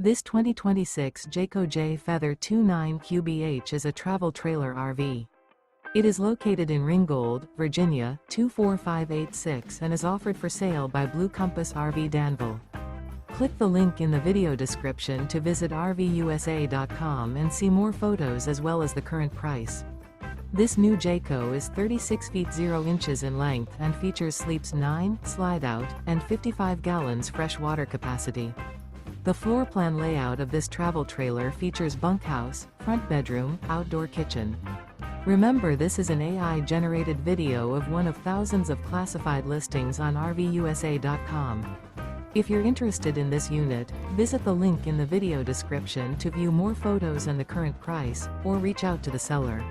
This 2026 Jayco Jay Feather 29 QBH is a travel trailer RV. It is located in Ringgold, Virginia, 24586 and is offered for sale by Blue Compass RV Danville. Click the link in the video description to visit RVUSA.com and see more photos as well as the current price. This new Jayco is 36 feet 0 inches in length and features sleeps 9, slide-out, and 55 gallons fresh water capacity. The floor plan layout of this travel trailer features bunkhouse, front bedroom, outdoor kitchen. Remember, this is an AI-generated video of one of thousands of classified listings on RVUSA.com. If you're interested in this unit, visit the link in the video description to view more photos and the current price, or reach out to the seller.